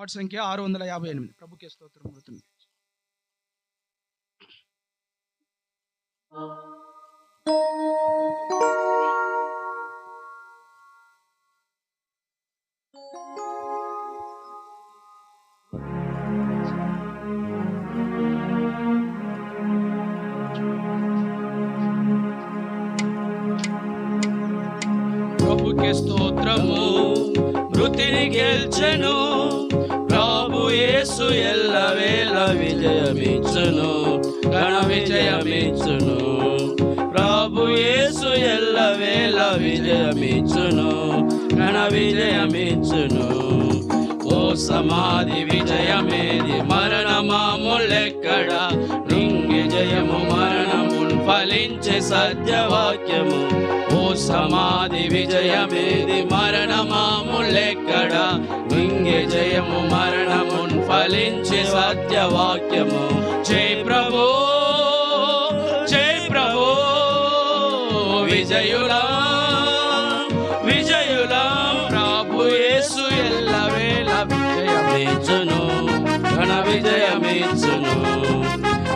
పాట సంఖ్య 658. ప్రభుకే స్తోత్రం. ప్రభుకే స్తోత్రము. మృతిని గెల్చెను ప్రభు యేసు, ఎల్లవేళ విజయమిచ్చును, ఘన విజయమిచ్చును. ప్రభు యేసు ఎల్లవేళ విజయమిచ్చును, ఘన విజయమిచ్చును. ఓ సమాధి విజయమేది, మరణమాములెక్కడ? నింగి జయము మరణమున్ ఫలించే సత్యవాక్యము. ఓ సమాధి విజయమేది, మరణమాములెక్కడ? నింగి జయము మరణమున్ ఫలించే సత్యవాక్యము. జై ప్రభు, జై ప్రభు, విజయులా విజయులా. ప్రభు యేసు ఎల్లవేళ విజయమిచ్చును, ఘన విజయమిచ్చును.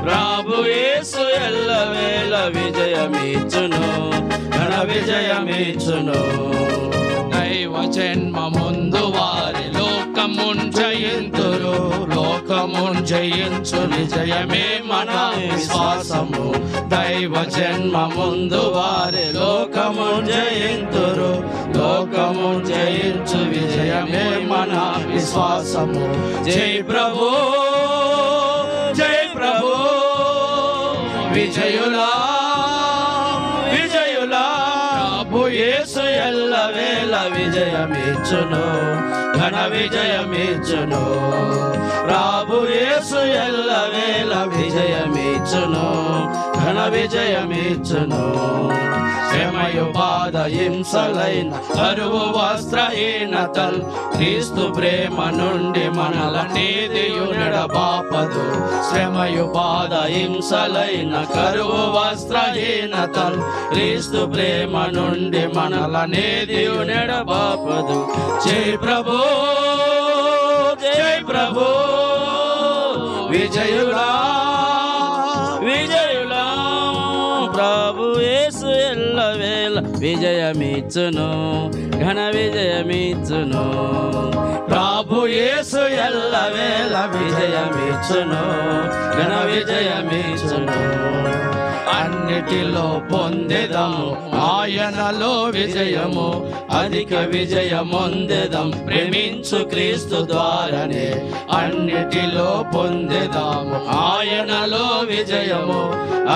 ప్రభు యేసు ఎల్లవేళ విజయమిచ్చును, ఘన విజయమిచ్చును. దైవ జన్మ ముందు వారి లోకమున్ జయింతురు, లోకమున్ జయించు విజయమే మన విశ్వాసము. దైవ జన్మ ముందు వారి లోకమున్ జయింతురు, లోకమున్ జయించు విజయమే మన విశ్వాసము. జై ప్రభు, జై ప్రభు, విజయులా విజయులా. ప్రభు యేసు ఎల్లవేళ విజయమిచ్చును, ఘన విజయమిచ్చును. ప్రభు యేసు ఎల్లవేళ విజయమిచ్చును, ఘన విజయమిచ్చును. శ్రమయు బాధ హింసలైన కరువు వస్త్రహీనతల్ క్రీస్తు ప్రేమ నుండి మనల నీతియు నడబాపదు. శ్రమయు బాధ హింసలైన కరువు వస్త్రహీనతల్ క్రీస్తు ప్రేమ నుండి మనల నీతియు నడబాపదు. జై ప్రభు, జై ప్రభు, విజయులా విజయులా. ప్రభు యేసు ఎల్లవేళ విజయమిచ్చును, ఘన విజయమిచ్చును. ప్రభు యేసు ఎల్లవేళ విజయమిచ్చును, ఘన విజయమిచ్చును. అన్నిటిలో పొందెదము ఆయనలో విజయము, అధిక విజయమొందెదం ప్రేమించు క్రీస్తు ద్వారానే. అన్నిటిలో పొందెదము ఆయనలో విజయము,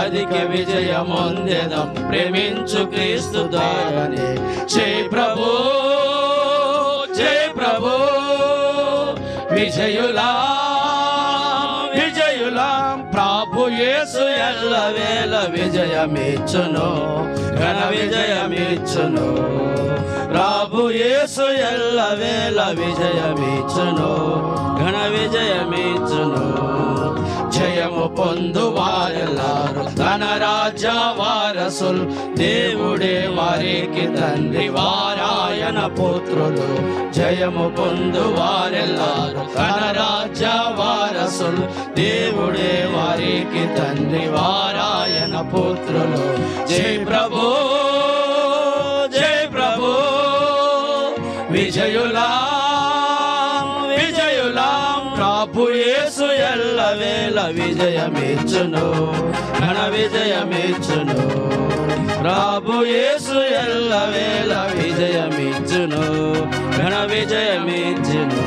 అధిక విజయమొందెదం ప్రేమించు క్రీస్తు ద్వారానే. జై ప్రభు, జై ప్రభు, విజయులా విజయులా. ప్రభు యేసు ఎల్లవేళ విజయమిచ్చును, ఘన విజయమిచ్చును. ప్రభు యేసు ఎల్లవేళ విజయమిచ్చును, ఘన విజయమిచ్చును. జయము పొందు వారెల్లారు తన రాజ్య వారసులు, దేవుడే వారికి తండ్రి, వారాయన పుత్రులు. జయము పొందు వారెల్లారు తన రాజ్య వారసులు, దేవుడే వారికి తండ్రి, వారాయన పుత్రులు. జై ప్రభు, జై ప్రభు, విజయులా విజయులా. ప్రభు యేసు ఎల్లవేళ విజయమిచ్చును, ఘన విజయమిచ్చును. ప్రభు యేసు ఎల్లవేళ విజయమిచ్చును, ఘన విజయమిచ్చును.